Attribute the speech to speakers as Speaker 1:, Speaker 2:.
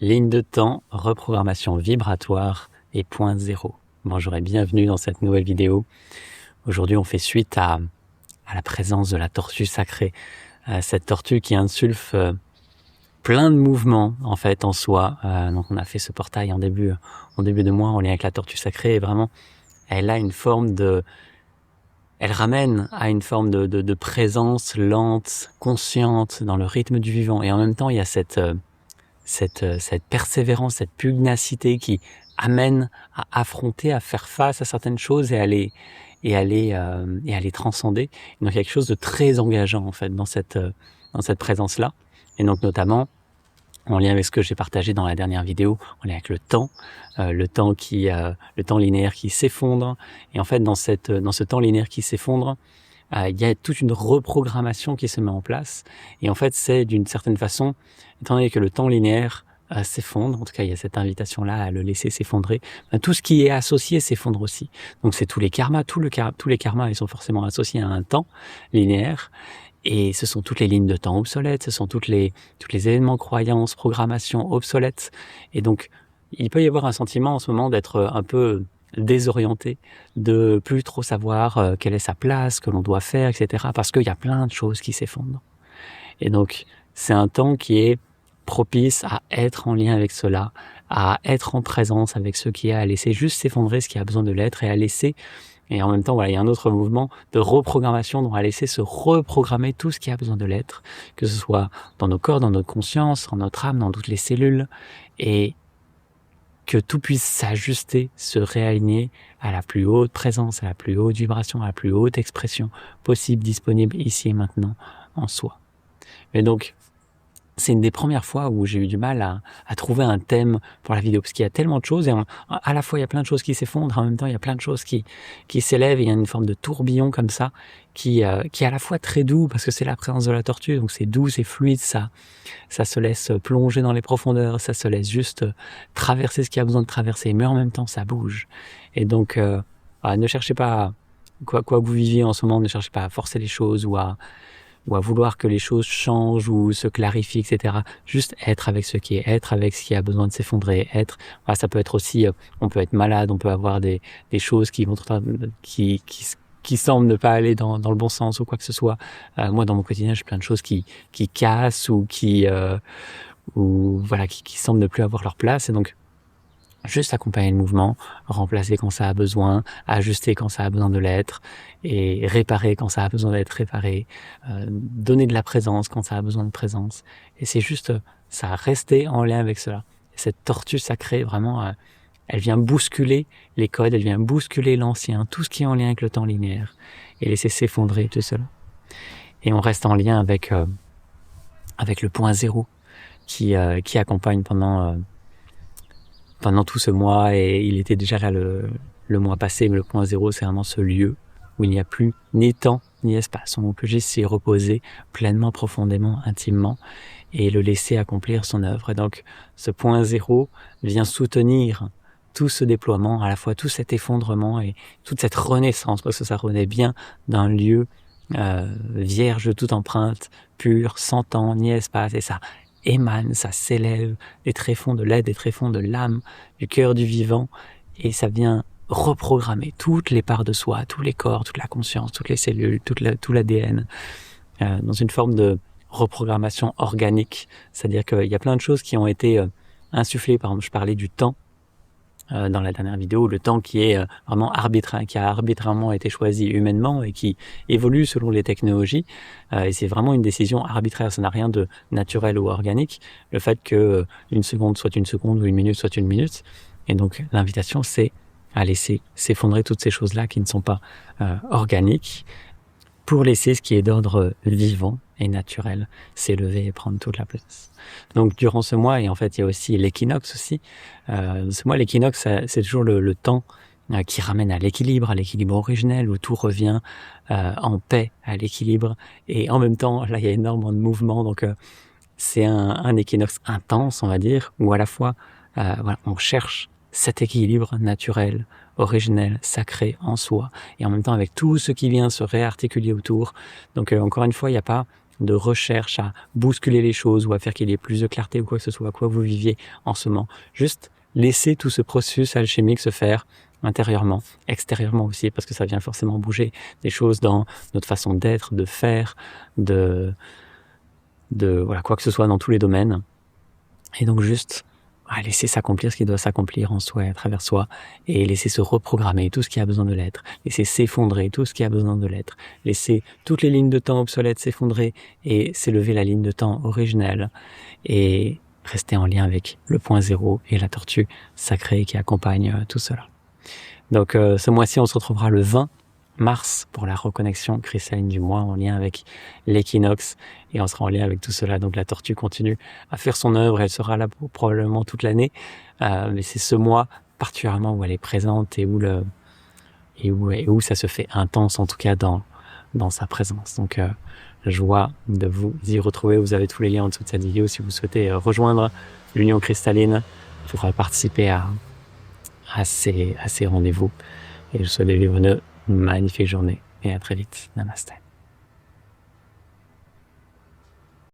Speaker 1: Ligne de temps, reprogrammation vibratoire et point zéro. Bonjour et bienvenue dans cette nouvelle vidéo. Aujourd'hui, on fait suite à la présence de la tortue sacrée. Cette tortue qui insuffle plein de mouvements en fait en soi. Donc on a fait ce portail en début de mois en lien avec la tortue sacrée et vraiment, elle a une forme elle ramène à une forme de présence lente, consciente dans le rythme du vivant. Et en même temps, il y a cette persévérance, cette pugnacité qui amène à affronter, à faire face à certaines choses et à les transcender. Donc il y a quelque chose de très engageant en fait dans cette présence-là. Et donc notamment en lien avec ce que j'ai partagé dans la dernière vidéo, en lien avec le temps linéaire qui s'effondre. Et en fait dans ce temps linéaire qui s'effondre, il y a toute une reprogrammation qui se met en place. Et en fait, c'est d'une certaine façon, étant donné que le temps linéaire s'effondre, en tout cas, il y a cette invitation-là à le laisser s'effondrer, tout ce qui est associé s'effondre aussi. Donc, c'est tous les karmas, tous les karmas, ils sont forcément associés à un temps linéaire. Et ce sont toutes les lignes de temps obsolètes, ce sont tous les événements, croyances, programmations obsolètes. Et donc, il peut y avoir un sentiment en ce moment d'être un peu désorienté, de plus trop savoir quelle est sa place, que l'on doit faire, etc. Parce qu'il y a plein de choses qui s'effondrent. Et donc, c'est un temps qui est propice à être en lien avec cela, à être en présence avec ce qui est, à laisser juste s'effondrer ce qui a besoin de l'être et à laisser. Et en même temps, voilà, il y a un autre mouvement de reprogrammation, donc à laisser se reprogrammer tout ce qui a besoin de l'être, que ce soit dans nos corps, dans notre conscience, dans notre âme, dans toutes les cellules, et que tout puisse s'ajuster, se réaligner à la plus haute présence, à la plus haute vibration, à la plus haute expression possible, disponible ici et maintenant en soi. Et donc, c'est une des premières fois où j'ai eu du mal à trouver un thème pour la vidéo, parce qu'il y a tellement de choses, et à la fois il y a plein de choses qui s'effondrent, en même temps il y a plein de choses qui s'élèvent, et il y a une forme de tourbillon comme ça, qui est à la fois très doux, parce que c'est la présence de la tortue, donc c'est doux, c'est fluide, ça se laisse plonger dans les profondeurs, ça se laisse juste traverser ce qu'il y a besoin de traverser, mais en même temps ça bouge. Et donc, ne cherchez pas, quoi que vous viviez en ce moment, ne cherchez pas à forcer les choses ou à vouloir que les choses changent ou se clarifient, etc. Juste être avec ce qui est, être avec ce qui a besoin de s'effondrer, être. Voilà, ça peut être aussi, on peut être malade, on peut avoir des choses qui semblent ne pas aller dans le bon sens ou quoi que ce soit. Moi, dans mon quotidien, j'ai plein de choses qui cassent ou qui semblent ne plus avoir leur place. Et donc, juste accompagner le mouvement, remplacer quand ça a besoin, ajuster quand ça a besoin de l'être, et réparer quand ça a besoin d'être réparé, donner de la présence quand ça a besoin de présence. Et c'est juste ça, rester en lien avec cela. Et cette tortue sacrée, vraiment, elle vient bousculer les codes, elle vient bousculer l'ancien, tout ce qui est en lien avec le temps linéaire, et laisser s'effondrer tout cela. Et on reste en lien avec le point zéro qui accompagne pendant tout ce mois, et il était déjà là le mois passé, mais le point zéro, c'est vraiment ce lieu où il n'y a plus ni temps ni espace. On peut juste s'y reposer pleinement, profondément, intimement, et le laisser accomplir son œuvre. Et donc, ce point zéro vient soutenir tout ce déploiement, à la fois tout cet effondrement et toute cette renaissance, parce que ça renaît bien d'un lieu vierge de toute empreinte, pur, sans temps ni espace, et ça émane, ça s'élève des tréfonds de l'être, des tréfonds de l'âme, du cœur du vivant, et ça vient reprogrammer toutes les parts de soi, tous les corps, toute la conscience, toutes les cellules, tout l'ADN, dans une forme de reprogrammation organique. C'est-à-dire qu'il y a plein de choses qui ont été insufflées. Par exemple, je parlais du temps dans la dernière vidéo, le temps qui est vraiment arbitraire, qui a arbitrairement été choisi humainement et qui évolue selon les technologies, et c'est vraiment une décision arbitraire, ça n'a rien de naturel ou organique, le fait que une seconde soit une seconde ou une minute soit une minute. Et donc l'invitation, c'est à laisser s'effondrer toutes ces choses-là qui ne sont pas organiques, pour laisser ce qui est d'ordre vivant et naturel s'élever et prendre toute la place. Donc durant ce mois, et en fait il y a aussi l'équinoxe aussi, ce mois l'équinoxe, c'est toujours le temps qui ramène à l'équilibre originel, où tout revient en paix à l'équilibre, et en même temps là il y a énormément de mouvements, donc c'est un équinoxe intense, on va dire, où à la fois on cherche cet équilibre naturel, originel, sacré en soi, et en même temps avec tout ce qui vient se réarticuler autour. Donc encore une fois, il n'y a pas de recherche à bousculer les choses ou à faire qu'il y ait plus de clarté ou quoi que ce soit, quoi vous viviez en ce moment. Juste laisser tout ce processus alchimique se faire intérieurement, extérieurement aussi, parce que ça vient forcément bouger des choses dans notre façon d'être, de faire, de voilà, quoi que ce soit dans tous les domaines. Et donc juste laisser s'accomplir ce qui doit s'accomplir en soi et à travers soi, et laisser se reprogrammer tout ce qui a besoin de l'être, laisser s'effondrer tout ce qui a besoin de l'être, laisser toutes les lignes de temps obsolètes s'effondrer et s'élever la ligne de temps originelle, et rester en lien avec le point zéro et la tortue sacrée qui accompagne tout cela. Donc ce mois-ci, on se retrouvera le 20 mars pour la reconnexion cristalline du mois en lien avec l'équinoxe, et on sera en lien avec tout cela. Donc la tortue continue à faire son œuvre, elle sera là probablement toute l'année, mais c'est ce mois particulièrement où elle est présente et où ça se fait intense, en tout cas dans sa présence. Donc joie de vous y retrouver. Vous avez tous les liens en dessous de cette vidéo si vous souhaitez rejoindre l'Union Cristalline pour participer à ces rendez-vous. Et je vous souhaite de vivre une magnifique journée et à très vite. Namaste.